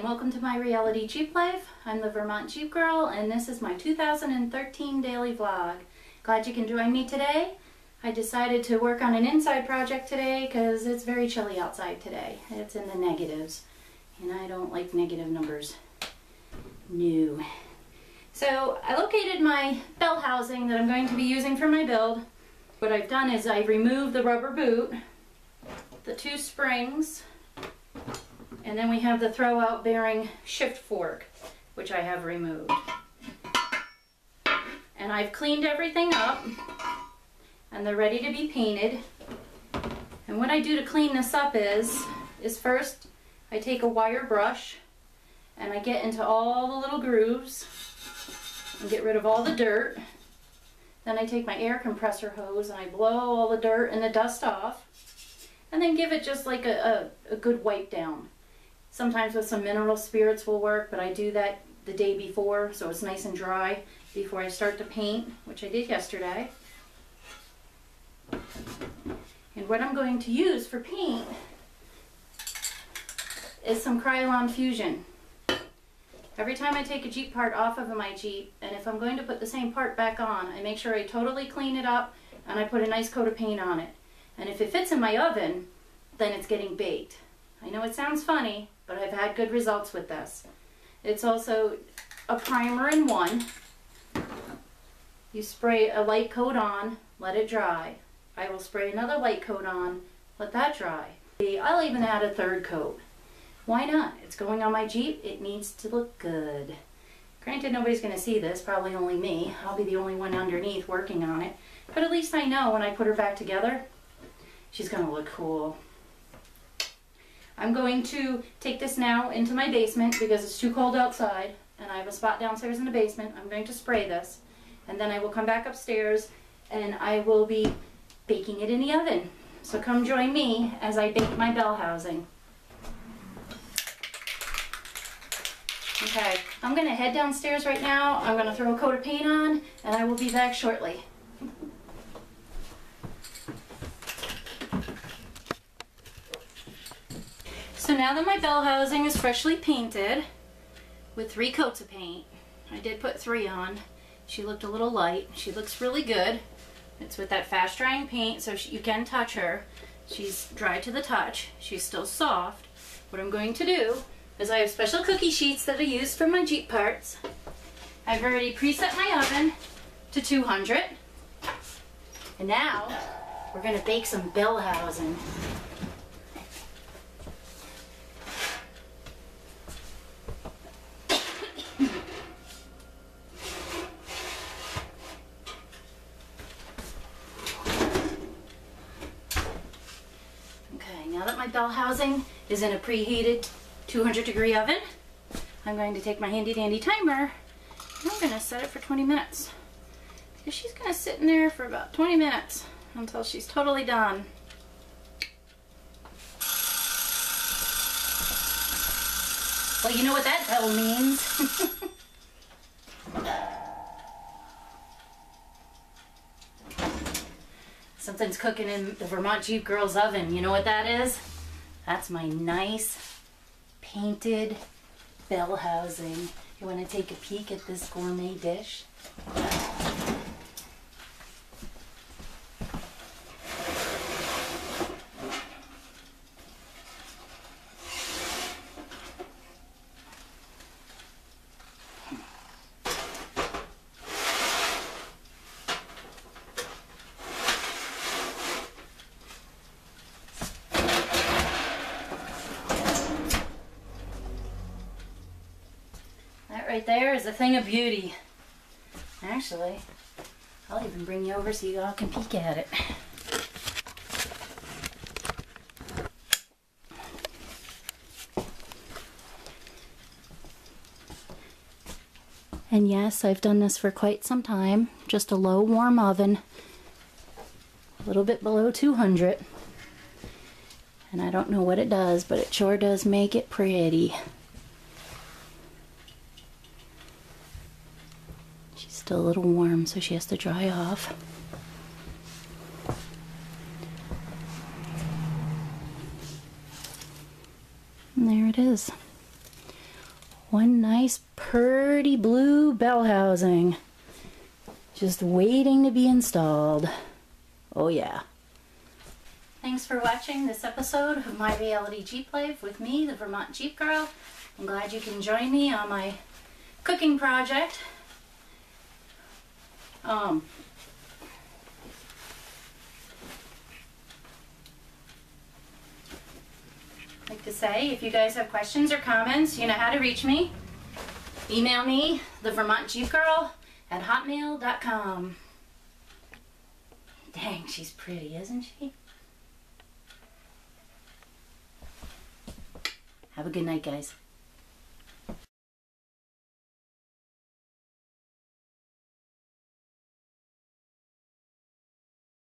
and welcome to my reality Jeep life. I'm the Vermont Jeepgirl and this is my 2013 daily vlog. Glad you can join me today. I decided to work on an inside project today because it's very chilly outside today. It's in the negatives and I don't like negative numbers. No. So I located my bell housing that I'm going to be using for my build. What I've done is I've removed the rubber boot, the two springs, and then we have the throw-out bearing shift fork, which I have removed. And I've cleaned everything up, and they're ready to be painted. And what I do to clean this up is first I take a wire brush, and I get into all the little grooves, and get rid of all the dirt. Then I take my air compressor hose, and I blow all the dirt and the dust off, and then give it just like a good wipe down. Sometimes with some mineral spirits will work, but I do that the day before so it's nice and dry before I start to paint, which I did yesterday. And what I'm going to use for paint is some Krylon Fusion. Every time I take a Jeep part off of my Jeep, and if I'm going to put the same part back on, I make sure I totally clean it up and I put a nice coat of paint on it. And if it fits in my oven, then it's getting baked. I know it sounds funny, but I've had good results with this. It's also a primer in one. You spray a light coat on, let it dry. I will spray another light coat on, let that dry. I'll even add a third coat. Why not? It's going on my Jeep. It needs to look good. Granted, nobody's going to see this, probably only me. I'll be the only one underneath working on it. But at least I know when I put her back together, she's going to look cool. I'm going to take this now into my basement because it's too cold outside and I have a spot downstairs in the basement. I'm going to spray this and then I will come back upstairs and I will be baking it in the oven. So come join me as I bake my bell housing. Okay, I'm going to head downstairs right now. I'm going to throw a coat of paint on and I will be back shortly. So now that my bell housing is freshly painted with 3 coats of paint, I did put 3 on. She looked a little light. She looks really good. It's with that fast drying paint so you can touch her. She's dry to the touch. She's still soft. What I'm going to do is I have special cookie sheets that I use for my Jeep parts. I've already preset my oven to 200. And now we're going to bake some bell housing. Now that my bell housing is in a preheated 200-degree oven, I'm going to take my handy dandy timer and I'm going to set it for 20 minutes. Because she's going to sit in there for about 20 minutes until she's totally done. Well, you know what that bell means. Something's cooking in the Vermont Jeepgirl's oven. You know what that is? That's my nice painted bell housing. You want to take a peek at this gourmet dish? Right there is a thing of beauty. Actually, I'll even bring you over so you all can peek at it. And yes, I've done this for quite some time. Just a low warm oven, a little bit below 200. And I don't know what it does, but it sure does make it pretty. Still a little warm, so she has to dry off. And there it is. One nice pretty blue bell housing. Just waiting to be installed. Oh yeah. Thanks for watching this episode of My Reality Jeep Life with me, the Vermont Jeep Girl. I'm glad you can join me on my cooking project. Like to say, if you guys have questions or comments, you know how to reach me. Email me, thevermontjeepgirl@hotmail.com. Dang, she's pretty, isn't she? Have a good night, guys.